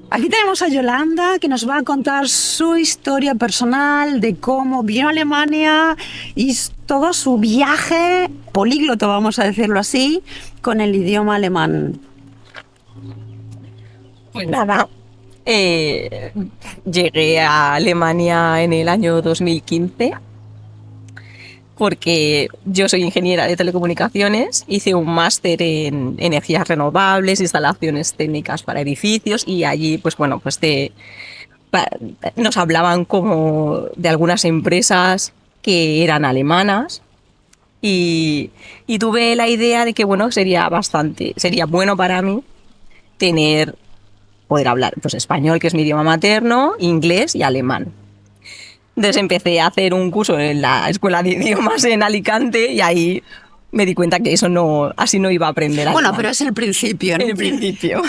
Aquí tenemos a Yolanda que nos va a contar su historia personal de cómo vino a Alemania y todo su viaje políglota, vamos a decirlo así, con el idioma alemán. Pues nada, eh, llegué a Alemania en el año 2015 porque yo soy ingeniera de telecomunicaciones, hice un máster en energías renovables, instalaciones técnicas para edificios y allí, pues bueno, pa- nos hablaban como de algunas empresas que eran alemanas y, y tuve la idea de que, bueno, sería bueno para mí tener poder hablar pues español, que es mi idioma materno, inglés y alemán. Entonces empecé a hacer un curso en la escuela de idiomas en Alicante y ahí me di cuenta que eso no, así no iba a aprender Bueno, alemán. pero es el principio, ¿no? En el principio.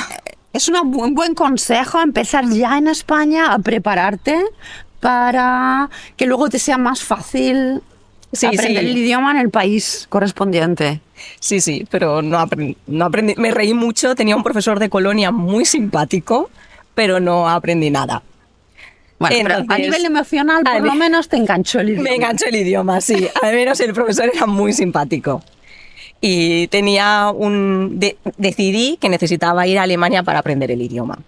Es un buen consejo empezar ya en España a prepararte para que luego te sea más fácil Sí, aprender el sí, idioma en el país correspondiente. sí, pero no aprendí. Me reí mucho, tenía un profesor de Colonia muy simpático, pero no aprendí nada. Bueno, pero a nivel Entonces, emocional a por mí- lo menos te enganchó el me idioma. enganchó el idioma, sí. Al menos el profesor era muy simpático. Y decidí que necesitaba ir a Alemania para aprender el idioma.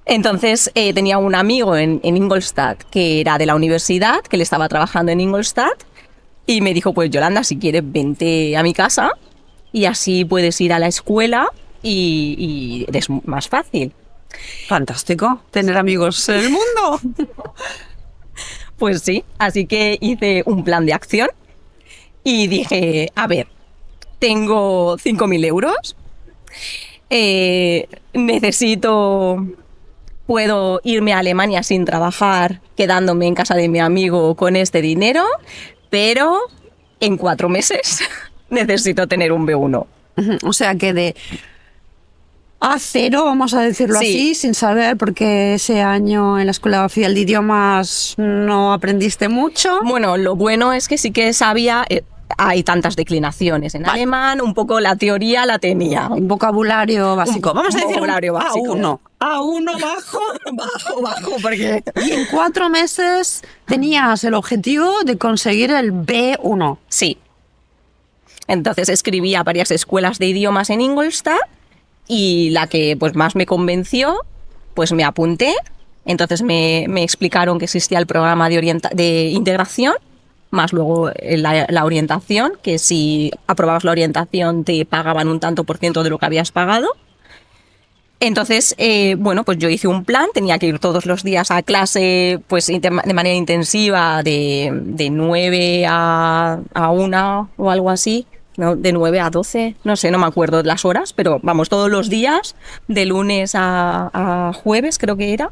Entonces tenía un amigo en Ingolstadt que era de la universidad, que le estaba trabajando en Ingolstadt, y me dijo, pues Yolanda, si quieres, vente a mi casa y así puedes ir a la escuela y es más fácil. Fantástico, tener amigos en el mundo. Pues sí, así que hice un plan de acción y dije, a ver, tengo 5.000 euros, necesito puedo irme a Alemania sin trabajar, quedándome en casa de mi amigo con este dinero, pero en 4 meses necesito tener un B1. O sea que de A0, vamos a decirlo Sí, así, sin saber, porque ese año en la Escuela Oficial de Idiomas no aprendiste mucho. bueno, lo bueno es que sí que sabía, hay tantas declinaciones en Vale, alemán, un poco la teoría la tenía. un vocabulario básico. Vamos a Un decir un vocabulario básico. A1. A1 bajo, bajo, porque... Y en 4 meses tenías el objetivo de conseguir el B1. Sí. Entonces escribí a varias escuelas de idiomas en Ingolstadt y la que pues más me convenció, pues me apunté. Entonces me explicaron que existía el programa de integración, más luego la orientación, que si aprobabas la orientación te pagaban un tanto por ciento de lo que habías pagado. Entonces, bueno, pues yo hice un plan, tenía que ir todos los días a clase pues de manera intensiva de 9 a 1 o algo así, ¿no? De 9 a 12, no sé, no me acuerdo las horas, pero vamos, todos los días, de lunes a jueves creo que era.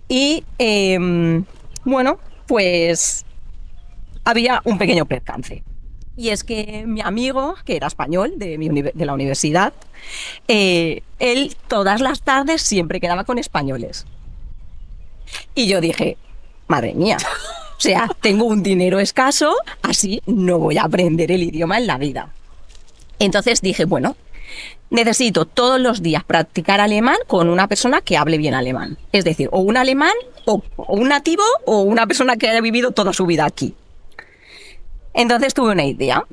Y bueno, pues había un pequeño percance. Y es que mi amigo, que era español de la universidad, él todas las tardes siempre quedaba con españoles. Y yo dije, madre mía, o sea, tengo un dinero escaso, así no voy a aprender el idioma en la vida. Entonces dije, bueno, necesito todos los días practicar alemán con una persona que hable bien alemán. Es decir, o un alemán, o un nativo, o una persona que haya vivido toda su vida aquí. Entonces tuve una idea.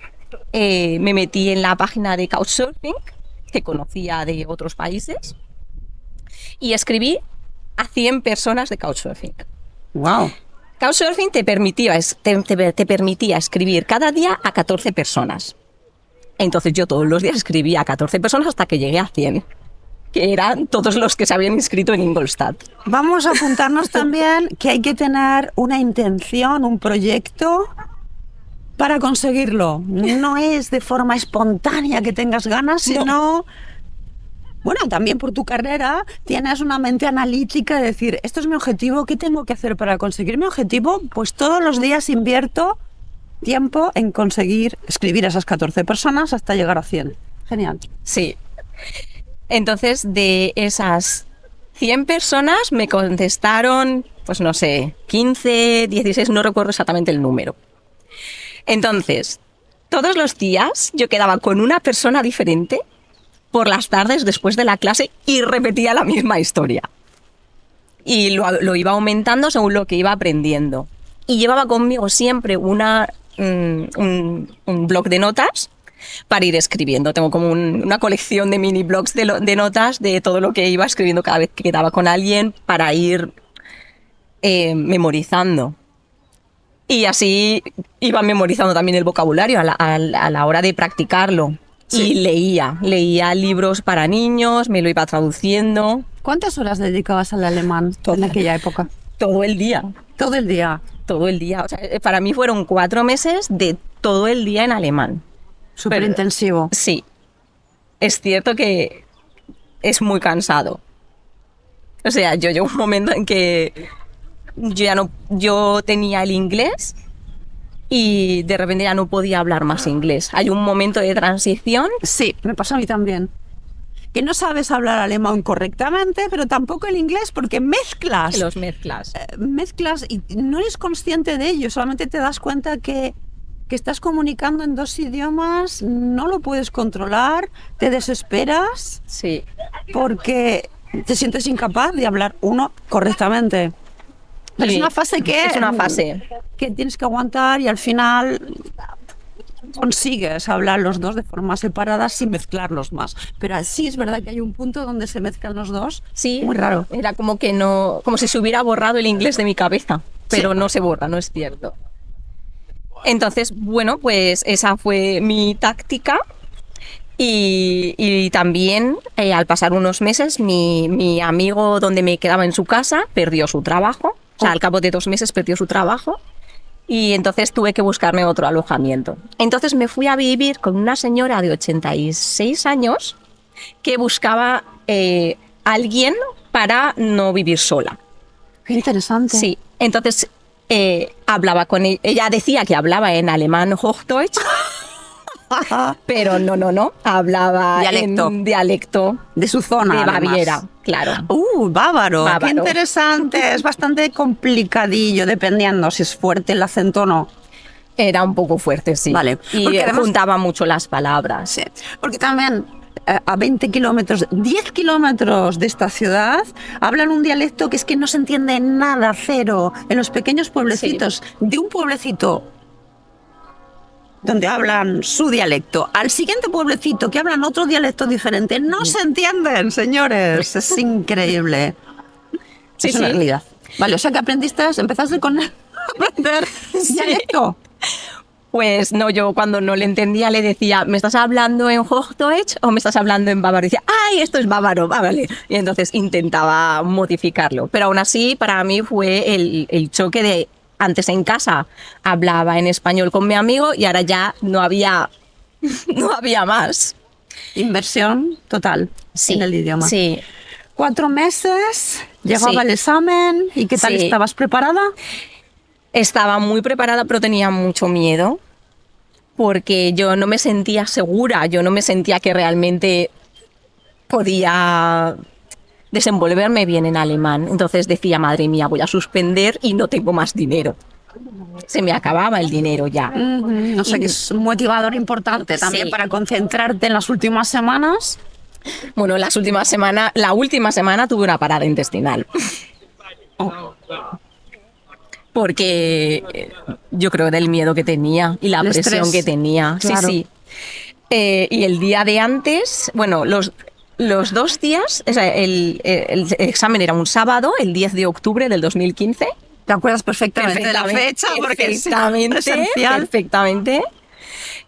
Me metí en la página de Couchsurfing, que conocía de otros países, y escribí a 100 personas de Couchsurfing. Wow. Couchsurfing te permitía escribir cada día a 14 personas. Entonces yo todos los días escribía a 14 personas hasta que llegué a 100, que eran todos los que se habían inscrito en Ingolstadt. Vamos a apuntarnos también que hay que tener una intención, un proyecto para conseguirlo. No es de forma espontánea que tengas ganas, sino, bueno, también por tu carrera tienes una mente analítica de decir, esto es mi objetivo, ¿qué tengo que hacer para conseguir mi objetivo? Pues todos los días invierto tiempo en conseguir escribir a esas 14 personas hasta llegar a 100. Genial. Sí. Entonces, de esas 100 personas me contestaron, pues no sé, 15, 16, no recuerdo exactamente el número. Entonces, todos los días yo quedaba con una persona diferente por las tardes después de la clase y repetía la misma historia. Y lo iba aumentando según lo que iba aprendiendo. Y llevaba conmigo siempre un bloc de notas para ir escribiendo. Tengo como una colección de mini blogs de notas de todo lo que iba escribiendo cada vez que quedaba con alguien para ir memorizando. Y así iba memorizando también el vocabulario a la hora de practicarlo. Sí. Y leía libros para niños, me lo iba traduciendo. ¿Cuántas horas dedicabas al alemán en aquella época? Todo el día. ¿Todo el día? Todo el día. O sea, para mí fueron 4 meses de todo el día en alemán. Súper intensivo. Sí. Es cierto que es muy cansado. O sea, yo llegó un momento en que yo tenía el inglés y de repente ya no podía hablar más inglés. Hay un momento de transición. Sí, me pasa a mí también. Que no sabes hablar alemán correctamente, pero tampoco el inglés, porque mezclas. Los mezclas. Mezclas y no eres consciente de ello, solamente te das cuenta que estás comunicando en 2 idiomas, no lo puedes controlar, te desesperas. Sí. Porque te sientes incapaz de hablar uno correctamente. Pero sí, es una fase que tienes que aguantar y al final consigues hablar los dos de forma separada sin mezclarlos más. Pero sí es verdad que hay un punto donde se mezclan los dos. Sí, muy raro. Era como que no, como si se hubiera borrado el inglés de mi cabeza, pero sí. No se borra, no es cierto. Entonces, bueno, pues esa fue mi táctica. Y también, al pasar unos meses, mi amigo donde me quedaba en su casa perdió su trabajo. O sea, al cabo de 2 meses perdió su trabajo y entonces tuve que buscarme otro alojamiento. Entonces me fui a vivir con una señora de 86 años que buscaba alguien para no vivir sola. Qué interesante. Sí, entonces hablaba con ella. Ella decía que hablaba en alemán Hochdeutsch. Pero no, hablaba en dialecto de su zona, de Baviera, además. Claro. Bávaro, qué interesante. Es bastante complicadillo, dependiendo si es fuerte el acento o no. Era un poco fuerte, sí. Vale. Y además, juntaba mucho las palabras. Sí, porque también a 20 kilómetros, 10 kilómetros de esta ciudad, hablan un dialecto que es que no se entiende nada, cero. En los pequeños pueblecitos, sí. De un pueblecito donde hablan su dialecto, al siguiente pueblecito que hablan otro dialecto diferente, no se entienden, señores. Es increíble. Sí, es una realidad. Vale, o sea que empezaste con aprender dialecto. Pues no, yo cuando no le entendía le decía, ¿me estás hablando en Hochdeutsch o me estás hablando en bávaro? Y decía, ¡ay, esto es bávaro! Vale. Y entonces intentaba modificarlo. Pero aún así, para mí fue el choque de... Antes en casa hablaba en español con mi amigo y ahora ya no había más. Inversión total en el idioma. Sí. 4 meses, llegaba el examen. ¿Y qué tal estabas preparada? Estaba muy preparada, pero tenía mucho miedo porque yo no me sentía segura, yo no me sentía que realmente podía desenvolverme bien en alemán. Entonces decía, madre mía, voy a suspender y no tengo más dinero. Se me acababa el dinero ya. O sea que es un motivador importante también para concentrarte en las últimas semanas. Bueno, la última semana tuve una parada intestinal. Porque yo creo del miedo que tenía y la presión que tenía. Claro. Sí. Y el día de antes, bueno, los 2 días, o sea, el examen era un sábado, el 10 de octubre del 2015. ¿Te acuerdas perfectamente de la fecha? Porque Perfectamente.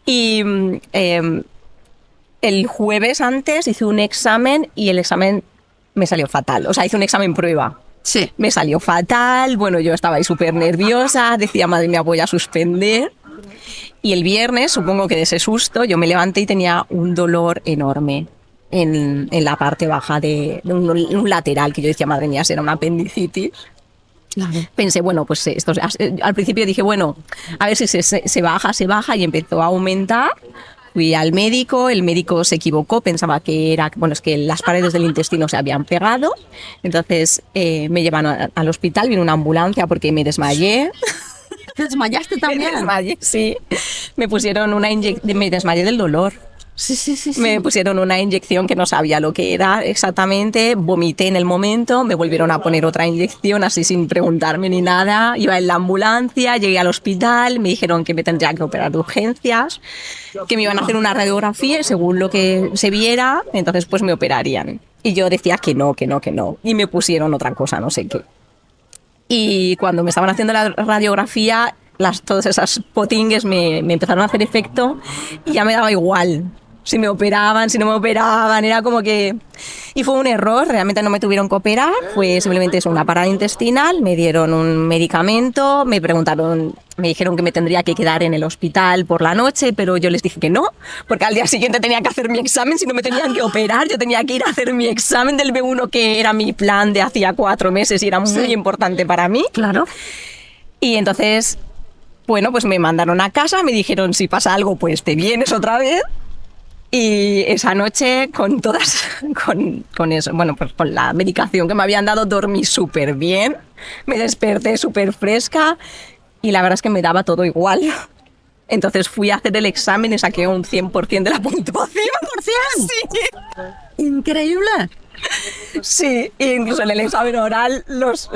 Y el jueves antes hice un examen y el examen me salió fatal. O sea, hice un examen prueba. Sí. Me salió fatal, bueno, yo estaba ahí súper nerviosa, decía, madre mía, voy a suspender. Y el viernes, supongo que de ese susto, yo me levanté y tenía un dolor enorme en la parte baja de un lateral, que yo decía, madre mía, será una apendicitis. Claro. Pensé, bueno, pues esto, al principio dije, bueno, a ver si se baja y empezó a aumentar. Fui al médico, el médico se equivocó, pensaba que era, bueno, es que las paredes del intestino se habían pegado. Entonces me llevaron al hospital, vino una ambulancia porque me desmayé. ¿Te desmayaste también? Me desmayé, sí. Me pusieron una inyección, me desmayé del dolor. Sí, sí, sí, sí. Me pusieron una inyección que no sabía lo que era exactamente, vomité en el momento, me volvieron a poner otra inyección así sin preguntarme ni nada. Iba en la ambulancia, llegué al hospital, me dijeron que me tendría que operar de urgencias, que me iban a hacer una radiografía y según lo que se viera, entonces pues me operarían. Y yo decía que no, que no, que no. Y me pusieron otra cosa, no sé qué. Y cuando me estaban haciendo la radiografía, todas esas potingues me empezaron a hacer efecto y ya me daba igual. Si me operaban, si no me operaban, era como que... Y fue un error, realmente no me tuvieron que operar, fue simplemente eso, una parada intestinal, me dieron un medicamento, me dijeron que me tendría que quedar en el hospital por la noche, pero yo les dije que no, porque al día siguiente tenía que hacer mi examen, si no me tenían que operar, yo tenía que ir a hacer mi examen del B1, que era mi plan de hacía 4 meses y era muy importante para mí. Claro. Y entonces, bueno, pues me mandaron a casa, me dijeron, si pasa algo, pues te vienes otra vez. Y esa noche, con eso, bueno, pues con la medicación que me habían dado, dormí súper bien, me desperté súper fresca y la verdad es que me daba todo igual. Entonces fui a hacer el examen y saqué un 100% de la puntuación. ¿100%? Sí. Increíble. Sí, incluso en el examen oral, los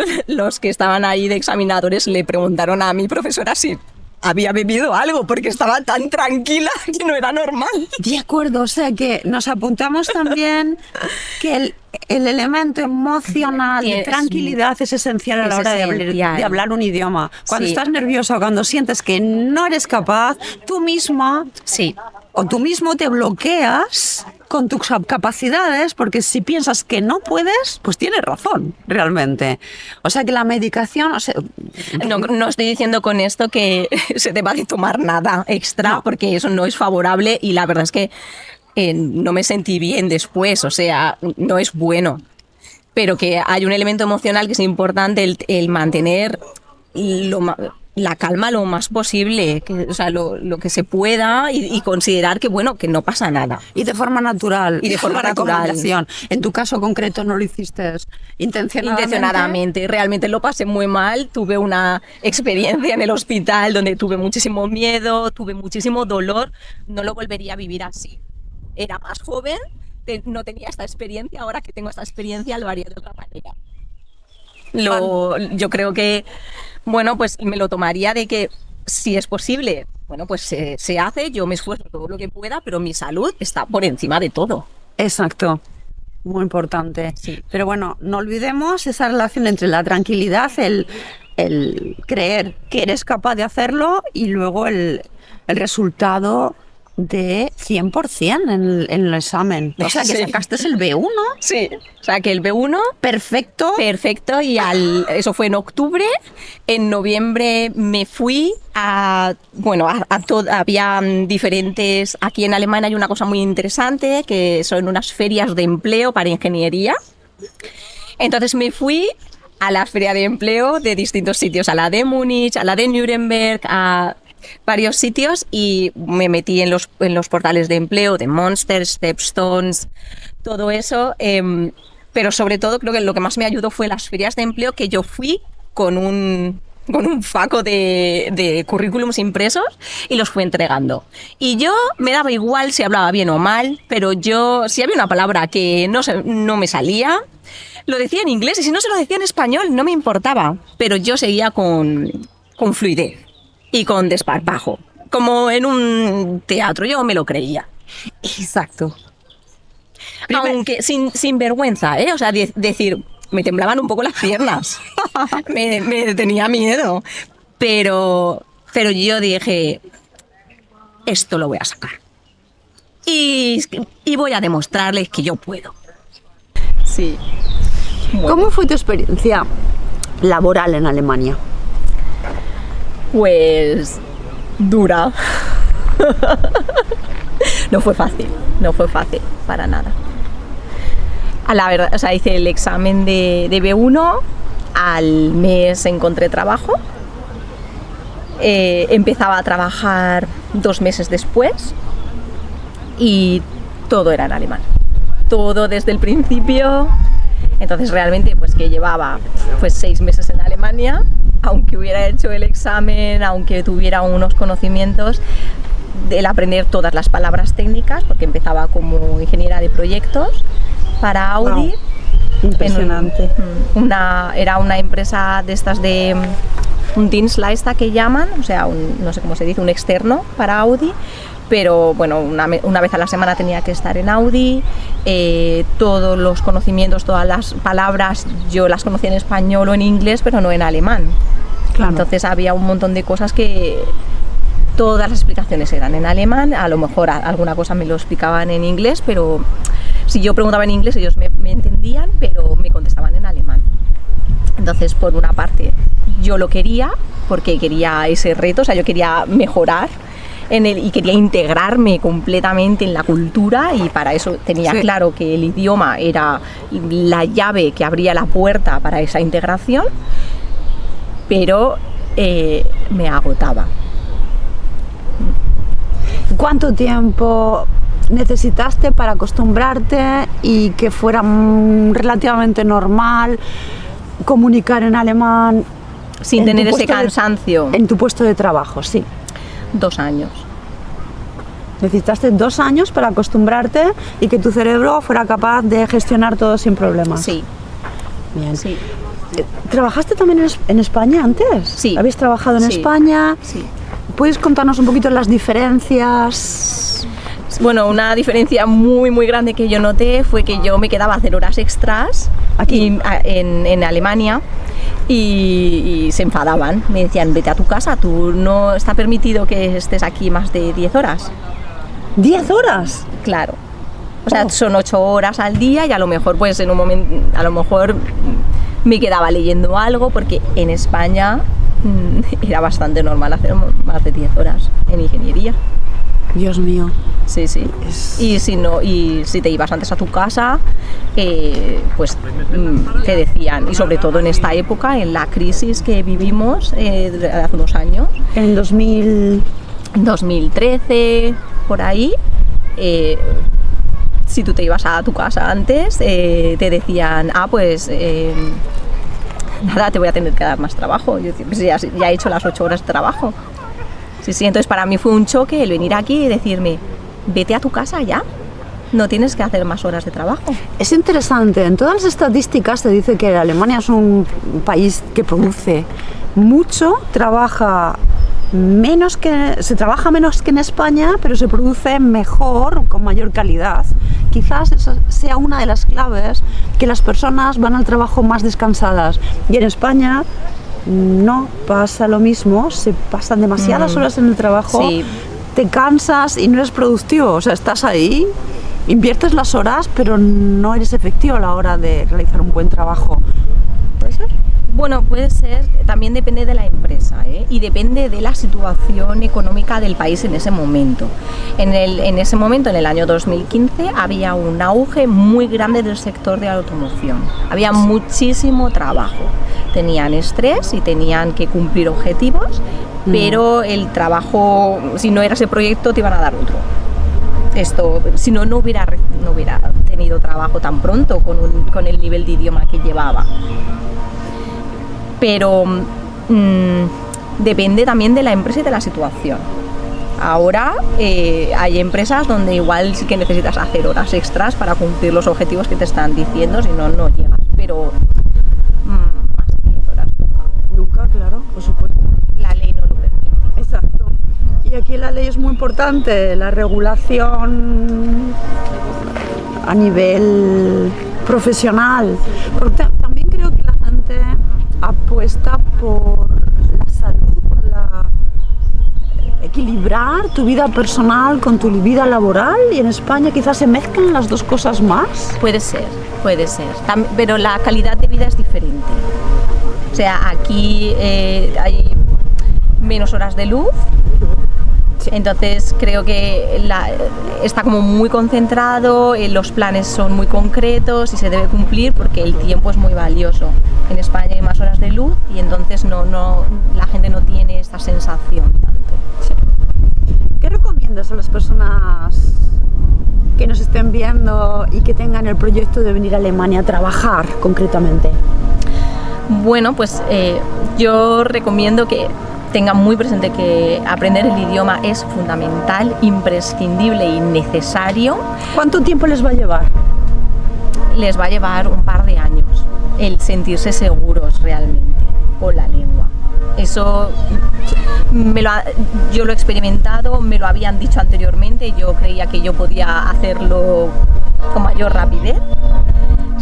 que estaban ahí de examinadores le preguntaron a mi profesora si había bebido algo, porque estaba tan tranquila que no era normal. De acuerdo, o sea que nos apuntamos también que el elemento emocional de tranquilidad es esencial a la hora de hablar un idioma. Cuando estás nerviosa, cuando sientes que no eres capaz, tú misma o tú mismo te bloqueas con tus capacidades, porque si piensas que no puedes, pues tienes razón, realmente. O sea que la medicación... O sea, no estoy diciendo con esto que se deba de tomar nada extra, porque eso no es favorable y la verdad es que no me sentí bien después, o sea, no es bueno. Pero que hay un elemento emocional que es importante, el mantener la calma lo más posible, o sea, lo que se pueda y considerar que, bueno, que no pasa nada. Y de forma natural. Y de forma natural. En tu caso concreto no lo hiciste intencionadamente. Realmente lo pasé muy mal. Tuve una experiencia en el hospital donde tuve muchísimo miedo, tuve muchísimo dolor. No lo volvería a vivir así. Era más joven, no tenía esta experiencia. Ahora que tengo esta experiencia lo haría de otra manera. Yo creo que, bueno, pues me lo tomaría de que si es posible, bueno, pues se hace, yo me esfuerzo todo lo que pueda, pero mi salud está por encima de todo. Exacto, muy importante. Sí. Pero bueno, no olvidemos esa relación entre la tranquilidad, el creer que eres capaz de hacerlo y luego el resultado de 100% en el examen. O sea, que sacaste el B1. Sí, o sea, que el B1... Perfecto. Perfecto, y eso fue en octubre. En noviembre me fui había diferentes... Aquí en Alemania hay una cosa muy interesante, que son unas ferias de empleo para ingeniería. Entonces me fui a la feria de empleo de distintos sitios, a la de Múnich, a la de Nuremberg, a varios sitios, y me metí en los portales de empleo de Monster, Stepstones, todo eso, pero sobre todo creo que lo que más me ayudó fue las ferias de empleo, que yo fui con un faco de currículums impresos y los fui entregando. Y yo me daba igual si hablaba bien o mal, pero si había una palabra que no me salía, lo decía en inglés, y si no se lo decía en español no me importaba, pero yo seguía con fluidez y con desparpajo, como en un teatro, yo me lo creía. Exacto. Aunque sin vergüenza, o sea, decir, me temblaban un poco las piernas, me tenía miedo, pero yo dije, esto lo voy a sacar y voy a demostrarles que yo puedo. Sí. Bueno. ¿Cómo fue tu experiencia laboral en Alemania? Pues dura. No fue fácil para nada. A la verdad, o sea, hice el examen de B1, al mes encontré trabajo, empezaba a trabajar 2 meses después y todo era en alemán, todo desde el principio. Entonces realmente pues que llevaba 6 meses en Alemania, aunque hubiera hecho el examen, aunque tuviera unos conocimientos, el aprender todas las palabras técnicas, porque empezaba como ingeniera de proyectos para Audi. Wow. Impresionante. Era una empresa de estas de un Dienstleister que llaman, o sea, no sé cómo se dice, un externo para Audi, pero bueno, una vez a la semana tenía que estar en Audi. Todos los conocimientos, todas las palabras yo las conocía en español o en inglés, pero no en alemán. Claro. Entonces había un montón de cosas que todas las explicaciones eran en alemán, a lo mejor alguna cosa me lo explicaban en inglés, pero si yo preguntaba en inglés ellos me entendían, pero me contestaban en alemán. Entonces, por una parte, yo lo quería porque quería ese reto, o sea, yo quería mejorar y quería integrarme completamente en la cultura, y para eso tenía claro que el idioma era la llave que abría la puerta para esa integración, pero me agotaba. ¿Cuánto tiempo necesitaste para acostumbrarte y que fuera relativamente normal comunicar en alemán sin tener ese cansancio? En tu puesto de trabajo, sí. 2 años. Necesitaste 2 años para acostumbrarte y que tu cerebro fuera capaz de gestionar todo sin problemas. Sí. Bien. Sí. ¿Trabajaste también en España antes? Sí. ¿Habías trabajado en España? Sí. ¿Puedes contarnos un poquito las diferencias? Bueno, una diferencia muy muy grande que yo noté fue que yo me quedaba a hacer horas extras aquí en Alemania, y se enfadaban, me decían: vete a tu casa, tú no está permitido que estés aquí más de 10 horas. ¿10 horas? Claro. O sea, son 8 horas al día, y a lo mejor pues en un momento, a lo mejor me quedaba leyendo algo, porque en España era bastante normal hacer más de 10 horas en ingeniería. Dios mío. Sí. Y si te ibas antes a tu casa, pues te decían, y sobre todo en esta época, en la crisis que vivimos hace unos años, En el 2013, por ahí, si tú te ibas a tu casa antes, te decían: pues nada, te voy a tener que dar más trabajo. Yo decía: pues ya he hecho las 8 horas de trabajo. Sí, entonces para mí fue un choque el venir aquí y decirme: vete a tu casa ya, no tienes que hacer más horas de trabajo. Es interesante, en todas las estadísticas se dice que Alemania es un país que produce mucho, se trabaja menos que en España, pero se produce mejor, con mayor calidad. Quizás esa sea una de las claves, que las personas van al trabajo más descansadas, y en España no pasa lo mismo, se pasan demasiadas horas en el trabajo, te cansas y no eres productivo, o sea, estás ahí, inviertes las horas, pero no eres efectivo a la hora de realizar un buen trabajo. ¿Puede ser? Bueno, puede ser, también depende de la empresa, y depende de la situación económica del país en ese momento. En ese momento, en el año 2015, había un auge muy grande del sector de la automoción. Había muchísimo trabajo. Tenían estrés y tenían que cumplir objetivos, pero el trabajo, si no era ese proyecto, te iban a dar otro. Si no hubiera tenido trabajo tan pronto con el nivel de idioma que llevaba. Pero depende también de la empresa y de la situación. Ahora hay empresas donde igual sí que necesitas hacer horas extras para cumplir los objetivos que te están diciendo, si no, no llegas. Pero más de 10 horas nunca, claro, por supuesto. La ley no lo permite. Exacto. Y aquí la ley es muy importante, la regulación a nivel profesional. Porque también creo que la gente apuesta por la salud, por equilibrar tu vida personal con tu vida laboral, y en España quizás se mezclan las dos cosas más. Puede ser. Pero la calidad de vida es diferente. O sea, aquí hay menos horas de luz. Entonces creo que está como muy concentrado, los planes son muy concretos y se debe cumplir porque el tiempo es muy valioso. En España hay más horas de luz y entonces la gente no tiene esta sensación tanto. Sí. ¿Qué recomiendas a las personas que nos estén viendo y que tengan el proyecto de venir a Alemania a trabajar concretamente? Bueno, pues yo recomiendo que tengan muy presente que aprender el idioma es fundamental, imprescindible y necesario. ¿Cuánto tiempo les va a llevar? Les va a llevar un par de años el sentirse seguros realmente con la lengua. Eso yo lo he experimentado, me lo habían dicho anteriormente, yo creía que yo podía hacerlo con mayor rapidez,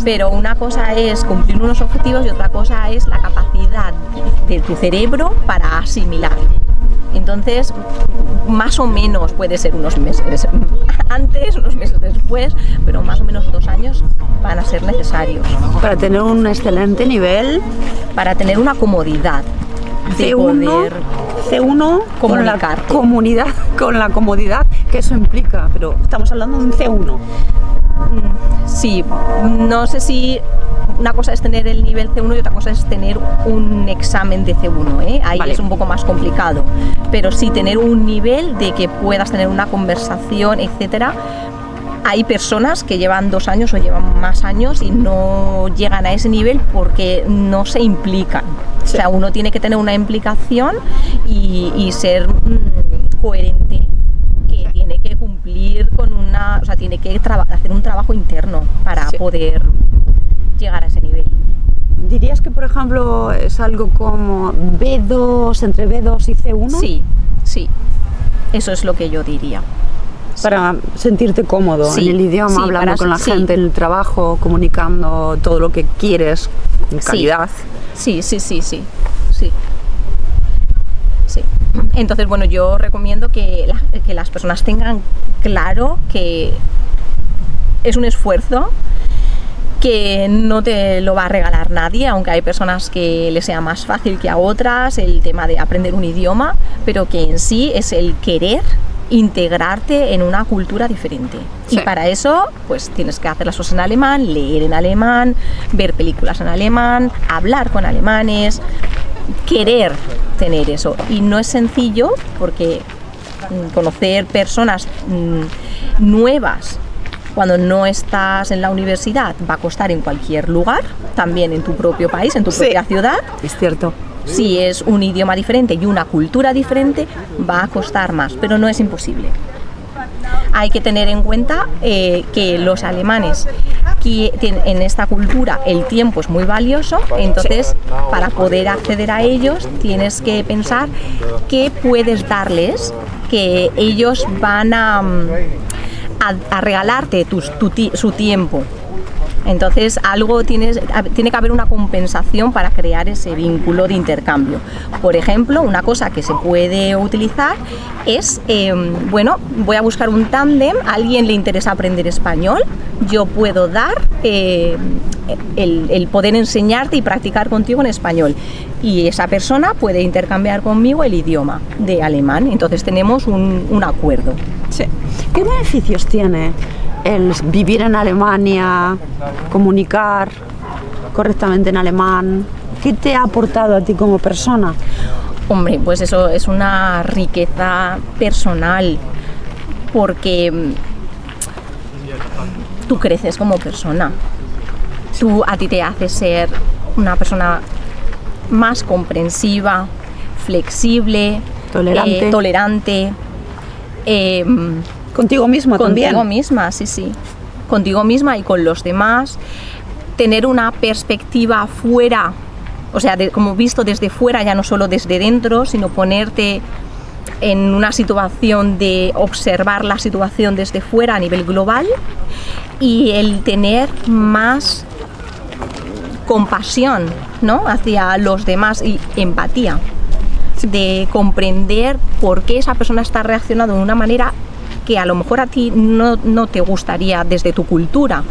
pero una cosa es cumplir unos objetivos y otra cosa es la capacidad de tu cerebro para asimilar. Entonces, más o menos puede ser unos meses antes, unos meses después, pero más o menos 2 años van a ser necesarios. Para tener un excelente nivel. Para tener una comodidad. De poder C1 con la comodidad que eso implica, pero estamos hablando de un C1. Sí, no sé si una cosa es tener el nivel C1 y otra cosa es tener un examen de C1, ¿eh? Ahí vale. Es un poco más complicado, pero sí tener un nivel de que puedas tener una conversación, etcétera. Hay personas que llevan 2 años o llevan más años y no llegan a ese nivel porque no se implican. Sí. O sea, uno tiene que tener una implicación y ser coherente, que tiene que cumplir con o sea, tiene que hacer un trabajo interno para poder llegar a ese nivel. ¿Dirías que, por ejemplo, es algo como B2, entre B2 y C1? Sí, sí, eso es lo que yo diría. Para sentirte cómodo en el idioma, hablando con la gente en el trabajo, comunicando todo lo que quieres con calidad. Sí. Entonces, bueno, yo recomiendo que las personas tengan claro que es un esfuerzo que no te lo va a regalar nadie, aunque hay personas que les sea más fácil que a otras el tema de aprender un idioma, pero que en sí es el querer integrarte en una cultura diferente. Sí. Y para eso, pues tienes que hacer las cosas en alemán, leer en alemán, ver películas en alemán, hablar con alemanes, querer tener eso. Y no es sencillo porque conocer personas nuevas cuando no estás en la universidad va a costar en cualquier lugar, también en tu propio país, en tu propia ciudad. Es cierto. Si es un idioma diferente y una cultura diferente, va a costar más, pero no es imposible. Hay que tener en cuenta que los alemanes, que en esta cultura el tiempo es muy valioso, entonces para poder acceder a ellos tienes que pensar qué puedes darles, que ellos van a regalarte su tiempo. Entonces tiene que haber una compensación para crear ese vínculo de intercambio. Por ejemplo, una cosa que se puede utilizar es, voy a buscar un tándem, a alguien le interesa aprender español, yo puedo dar el poder enseñarte y practicar contigo en español. Y esa persona puede intercambiar conmigo el idioma de alemán. Entonces tenemos un acuerdo. Sí. ¿Qué beneficios tiene el vivir en Alemania, comunicar correctamente en alemán? ¿Qué te ha aportado a ti como persona? Hombre, pues eso es una riqueza personal, porque tú creces como persona. A ti te hace ser una persona más comprensiva, flexible, tolerante. Contigo misma también. Contigo misma, sí. Contigo misma y con los demás. Tener una perspectiva fuera, o sea, como visto desde fuera, ya no solo desde dentro, sino ponerte en una situación de observar la situación desde fuera a nivel global, y el tener más compasión, ¿no?, hacia los demás y empatía, de comprender por qué esa persona está reaccionando de una manera que a lo mejor a ti no te gustaría desde tu cultura.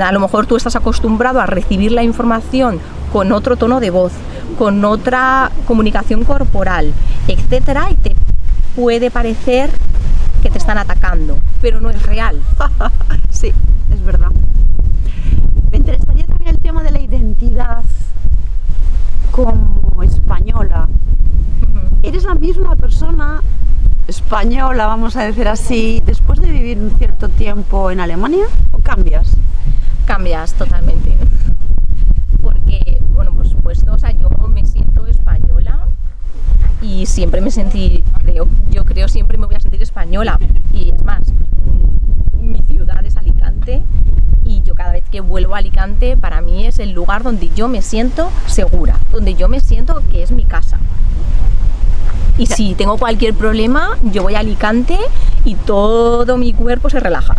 A lo mejor tú estás acostumbrado a recibir la información con otro tono de voz, con otra comunicación corporal, etcétera, y te puede parecer que te están atacando, pero no es real. Sí, es verdad. Me interesaría también el tema de la identidad como española. ¿Eres la misma persona española, vamos a decir así, después de vivir un cierto tiempo en Alemania, o cambias? Cambias totalmente. Porque, bueno, por supuesto, o sea, yo me siento española siempre me sentí, yo creo siempre me voy a sentir española. Y es más, mi ciudad es Alicante y yo cada vez que vuelvo a Alicante, para mí es el lugar donde yo me siento segura, donde yo me siento que es mi casa. Y si tengo cualquier problema, yo voy a Alicante y todo mi cuerpo se relaja.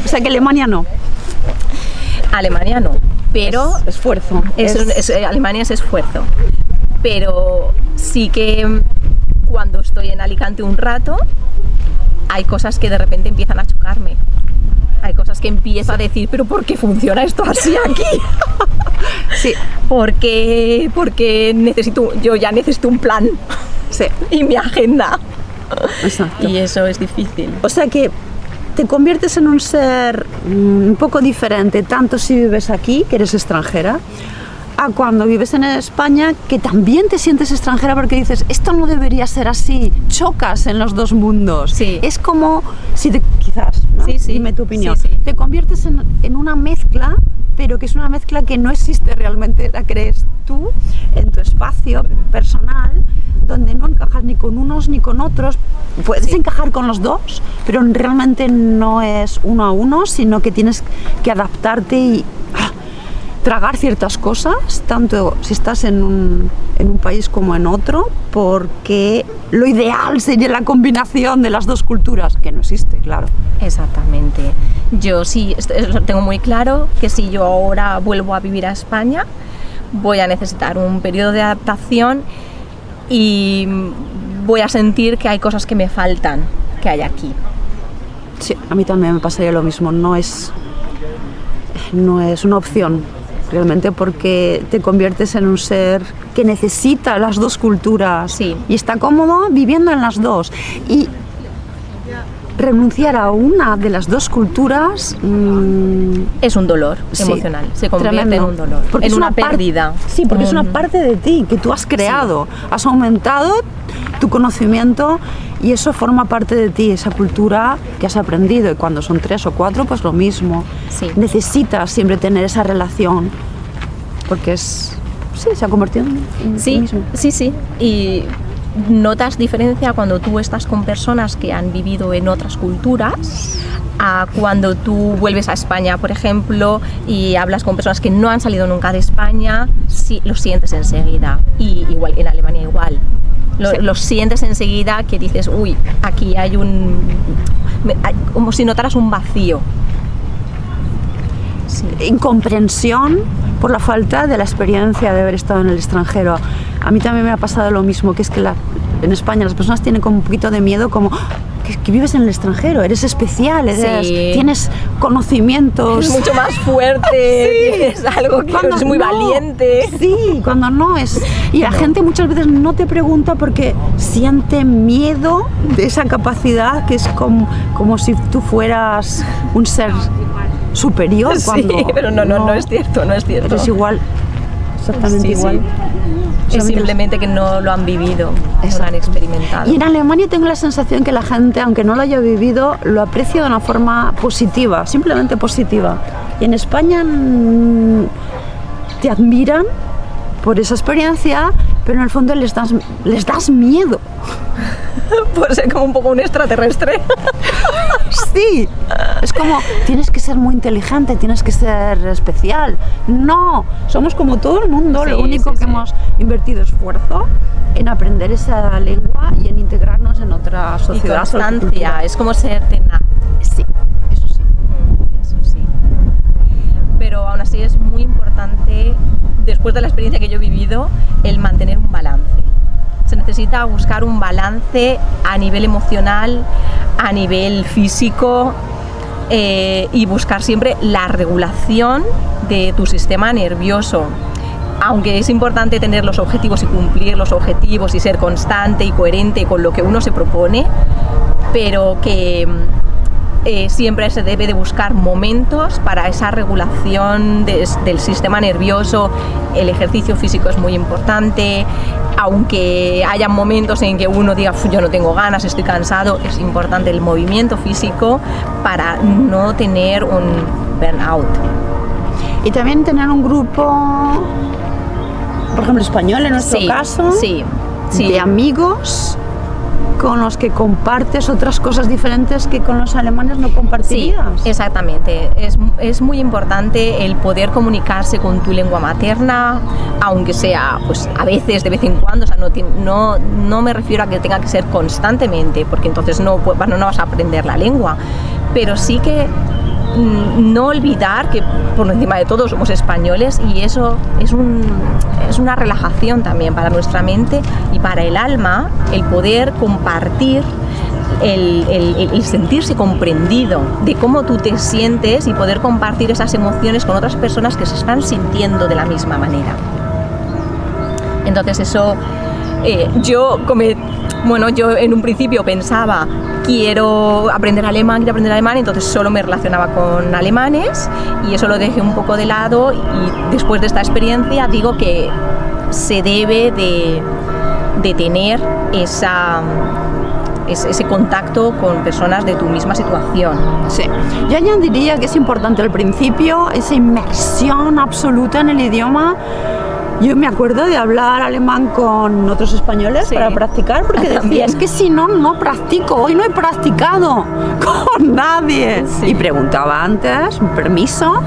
O sea que Alemania no. Alemania no, pero es esfuerzo. Alemania es esfuerzo. Pero sí que cuando estoy en Alicante un rato, hay cosas que de repente empiezan a chocarme. Hay cosas que empiezo a decir, pero ¿por qué funciona esto así aquí? Sí. Porque yo ya necesito un plan. Sí. Y mi agenda. Exacto. Y eso es difícil. O sea que te conviertes en un ser un poco diferente, tanto si vives aquí, que eres extranjera, a cuando vives en España, que también te sientes extranjera porque dices, esto no debería ser así, chocas en los dos mundos. Sí. Es como si quizás, ¿no? Sí, sí. Dime tu opinión, Sí, sí. te conviertes en una mezcla, pero que es una mezcla que no existe realmente, la crees tú en tu espacio personal, donde no encajas ni con unos ni con otros. Puedes encajar con los dos, pero realmente no es uno a uno, sino que tienes que adaptarte y tragar ciertas cosas, tanto si estás en un país como en otro, porque lo ideal sería la combinación de las dos culturas, que no existe, claro. Exactamente. Yo sí tengo muy claro que si yo ahora vuelvo a vivir a España, voy a necesitar un periodo de adaptación y voy a sentir que hay cosas que me faltan, que hay aquí. Sí, a mí también me pasaría lo mismo, no es una opción realmente, porque te conviertes en un ser que necesita las dos culturas. Sí. Y está cómodo viviendo en las dos. Y renunciar a una de las dos culturas es un dolor emocional, se convierte en un dolor, porque en una pérdida. Sí, porque es una parte de ti que tú has creado, sí. Has aumentado tu conocimiento y eso forma parte de ti, esa cultura que has aprendido, y cuando son 3 o 4 pues lo mismo. Sí. Necesitas siempre tener esa relación porque se ha convertido en sí, ti mismo. Sí, y notas diferencia cuando tú estás con personas que han vivido en otras culturas a cuando tú vuelves a España, por ejemplo, y hablas con personas que no han salido nunca de España, sí, lo sientes enseguida. Y igual en Alemania igual. Lo sientes enseguida, que dices, uy, aquí hay como si notaras un vacío. Sí. Incomprensión por la falta de la experiencia de haber estado en el extranjero. A mí también me ha pasado lo mismo, que es que en España las personas tienen como un poquito de miedo, como que vives en el extranjero, eres especial, tienes conocimientos. Es mucho más fuerte, tienes algo que es muy valiente. Sí, cuando no es. Y la gente muchas veces no te pregunta porque siente miedo de esa capacidad, que es como si tú fueras un ser superior. Cuando sí, pero no es cierto, no es cierto. Eres igual, exactamente igual. Sí. Es simplemente que no lo han vivido, no lo han experimentado. Y en Alemania tengo la sensación que la gente, aunque no lo haya vivido, lo aprecia de una forma positiva, simplemente positiva. Y en España te admiran por esa experiencia, pero en el fondo les das miedo. Por ser como un poco un extraterrestre. Sí, es como, tienes que ser muy inteligente, tienes que ser especial. No, somos como todo el mundo, lo único que hemos invertido esfuerzo en aprender esa lengua y en integrarnos en otra sociedad. Y constancia, es como ser tenaz. Sí, eso sí. Eso sí. Pero aún así es muy importante, después de la experiencia que yo he vivido, el mantener un balance. Se necesita buscar un balance a nivel emocional, a nivel físico, y buscar siempre la regulación de tu sistema nervioso. Aunque es importante tener los objetivos y cumplir los objetivos y ser constante y coherente con lo que uno se propone, pero que siempre se debe de buscar momentos para esa regulación del sistema nervioso. El ejercicio físico es muy importante, aunque haya momentos en que uno diga, yo no tengo ganas, estoy cansado, es importante el movimiento físico para no tener un burnout. Y también tener un grupo, por ejemplo, español en nuestro caso. Sí, Sí. de amigos con los que compartes otras cosas diferentes que con los alemanes no Sí, compartirías. exactamente. Es muy importante el poder comunicarse con tu lengua materna, aunque sea pues a veces, de vez en cuando. O sea, no me refiero a que tenga que ser constantemente, porque entonces no vas a aprender la lengua. Pero sí que no olvidar que por encima de todo somos españoles, y eso es una relajación también para nuestra mente y para el alma, el poder compartir, el sentirse comprendido de cómo tú te sientes y poder compartir esas emociones con otras personas que se están sintiendo de la misma manera. Entonces eso, yo en un principio pensaba quiero aprender alemán, entonces solo me relacionaba con alemanes y eso lo dejé un poco de lado, y después de esta experiencia digo que se debe de tener ese contacto con personas de tu misma situación. Sí. Yo añadiría que es importante al principio esa inmersión absoluta en el idioma. Yo me acuerdo de hablar alemán con otros españoles para practicar, porque decía, es que si no, no practico, hoy no he practicado con nadie. Sí. Y preguntaba antes, un permiso,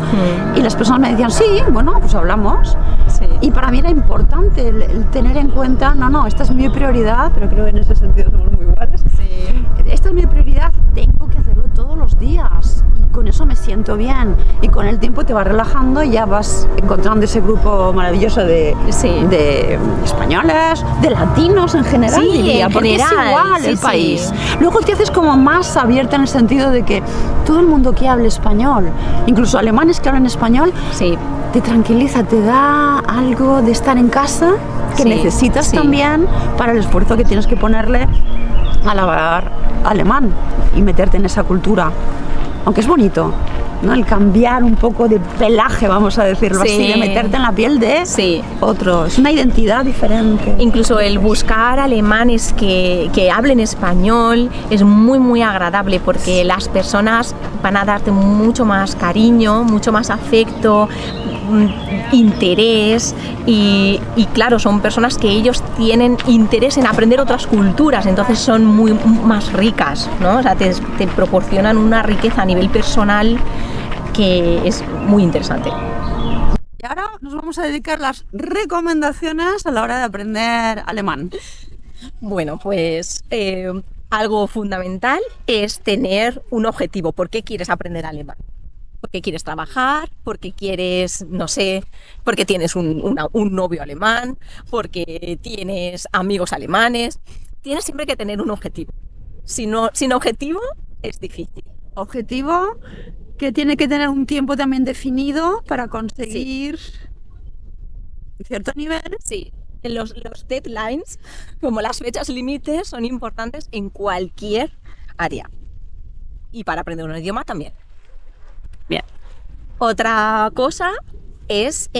y las personas me decían, sí, bueno, pues hablamos. Sí. Y para mí era importante el tener en cuenta, no, esta es mi prioridad, pero creo que en ese sentido somos muy iguales. Sí. Esta es mi prioridad, tengo que hacerlo todos los días. Con eso me siento bien, y con el tiempo te vas relajando y ya vas encontrando ese grupo maravilloso de españoles, de latinos en general, diría, porque es igual el país. Luego te haces como más abierta en el sentido de que todo el mundo que hable español, incluso alemanes que hablan español, te tranquiliza, te da algo de estar en casa que necesitas también para el esfuerzo que tienes que ponerle al hablar alemán y meterte en esa cultura. Aunque es bonito, ¿no? El cambiar un poco de pelaje, vamos a decirlo así, de meterte en la piel de otro. Es una identidad diferente. Incluso el buscar alemanes que hablen español es muy, muy agradable, porque las personas van a darte mucho más cariño, mucho más afecto, interés, y claro, son personas que ellos tienen interés en aprender otras culturas, entonces son muy más ricas, ¿no? O sea, te proporcionan una riqueza a nivel personal que es muy interesante. Y ahora nos vamos a dedicar las recomendaciones a la hora de aprender alemán. Bueno, pues algo fundamental es tener un objetivo. ¿Por qué quieres aprender alemán? Porque quieres trabajar, porque quienes, no sé, porque tienes un novio alemán, porque tienes amigos alemanes. Tienes siempre que tener un objetivo. Sin objetivo es difícil. Objetivo que tiene que tener un tiempo también definido para conseguir cierto nivel. Sí, los deadlines, como las fechas límites, son importantes en cualquier área. Y para aprender un idioma también. Bien. Otra cosa es,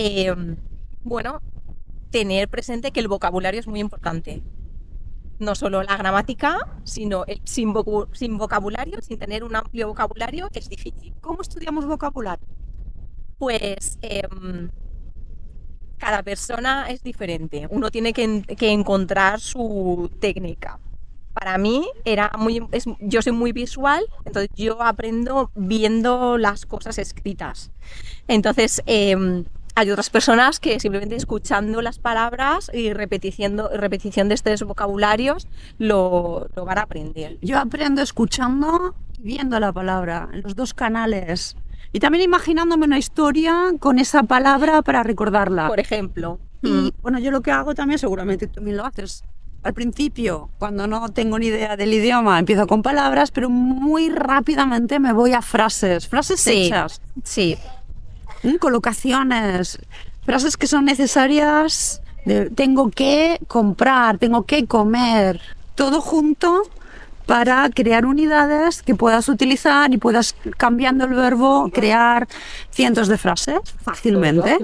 tener presente que el vocabulario es muy importante. No solo la gramática, sino sin vocabulario, sin tener un amplio vocabulario, es difícil. ¿Cómo estudiamos vocabulario? Pues cada persona es diferente. Uno tiene que encontrar su técnica. Para mí yo soy muy visual, entonces yo aprendo viendo las cosas escritas. Entonces hay otras personas que simplemente escuchando las palabras y repetición de estos vocabularios lo van a aprender. Yo aprendo escuchando y viendo la palabra, en los dos canales. Y también imaginándome una historia con esa palabra para recordarla. Por ejemplo. Y bueno, yo lo que hago también, seguramente tú también lo haces. Al principio, cuando no tengo ni idea del idioma, empiezo con palabras, pero muy rápidamente me voy a frases hechas. Sí. Colocaciones, frases que son necesarias, tengo que comprar, tengo que comer, todo junto para crear unidades que puedas utilizar y puedas, cambiando el verbo, crear cientos de frases fácilmente.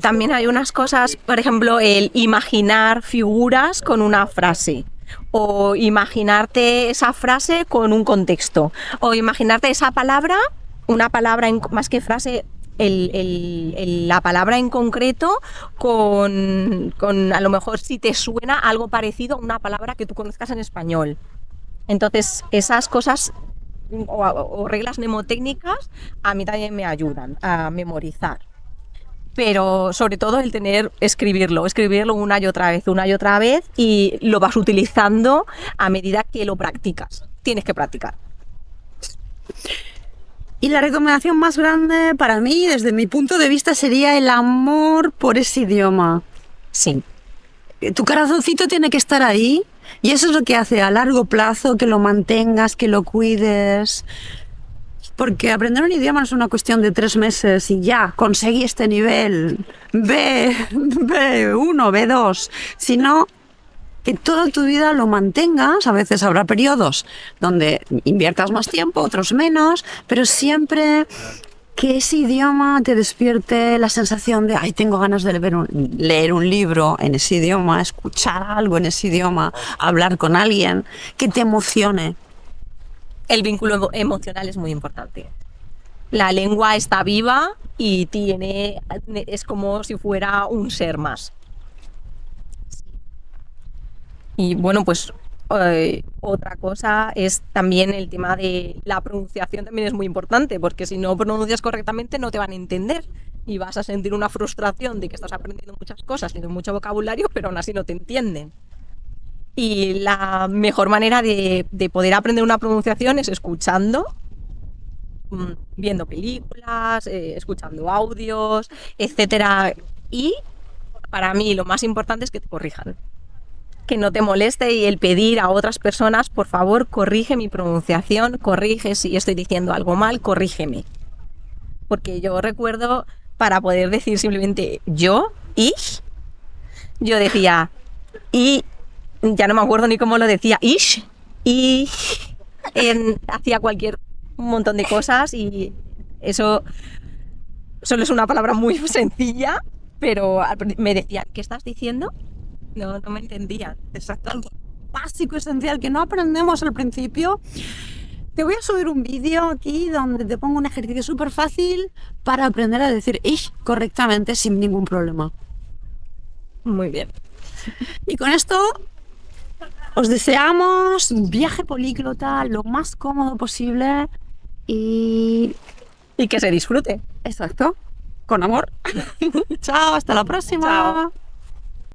También hay unas cosas, por ejemplo, el imaginar figuras con una frase, o imaginarte esa frase con un contexto, o imaginarte esa palabra, una palabra más que frase, la palabra en concreto con a lo mejor si te suena algo parecido a una palabra que tú conozcas en español. Entonces, esas cosas o reglas mnemotécnicas a mí también me ayudan a memorizar. Pero sobre todo escribirlo una y otra vez y lo vas utilizando a medida que lo practicas. Tienes que practicar. Y la recomendación más grande para mí, desde mi punto de vista, sería el amor por ese idioma. Sí. Tu corazoncito tiene que estar ahí y eso es lo que hace a largo plazo que lo mantengas, que lo cuides. Porque aprender un idioma no es una cuestión de 3 meses y ya conseguí este nivel B1, B2, sino que toda tu vida lo mantengas. A veces habrá periodos donde inviertas más tiempo, otros menos, pero siempre que ese idioma te despierte la sensación de ay, tengo ganas de leer un libro en ese idioma, escuchar algo en ese idioma, hablar con alguien, que te emocione. El vínculo emocional es muy importante. La lengua está viva y es como si fuera un ser más. Y bueno, pues otra cosa es también el tema de la pronunciación, también es muy importante, porque si no pronuncias correctamente no te van a entender y vas a sentir una frustración de que estás aprendiendo muchas cosas, tienes mucho vocabulario, pero aún así no te entienden. Y la mejor manera de poder aprender una pronunciación es escuchando, viendo películas, escuchando audios, etcétera. Y para mí lo más importante es que te corrijan. Que no te moleste y el pedir a otras personas, por favor, corrige mi pronunciación, corrige si estoy diciendo algo mal, corrígeme. Porque yo recuerdo, para poder decir simplemente yo decía y ya no me acuerdo ni cómo lo decía, hacía un montón de cosas y eso solo es una palabra muy sencilla, pero me decían, ¿qué estás diciendo? No me entendían. Exacto, algo básico, esencial, que no aprendemos al principio. Te voy a subir un vídeo aquí donde te pongo un ejercicio súper fácil para aprender a decir ish correctamente sin ningún problema. Muy bien. Y con esto os deseamos un viaje políglota lo más cómodo posible y que se disfrute. Exacto, con amor. Chao, hasta la próxima. Chao.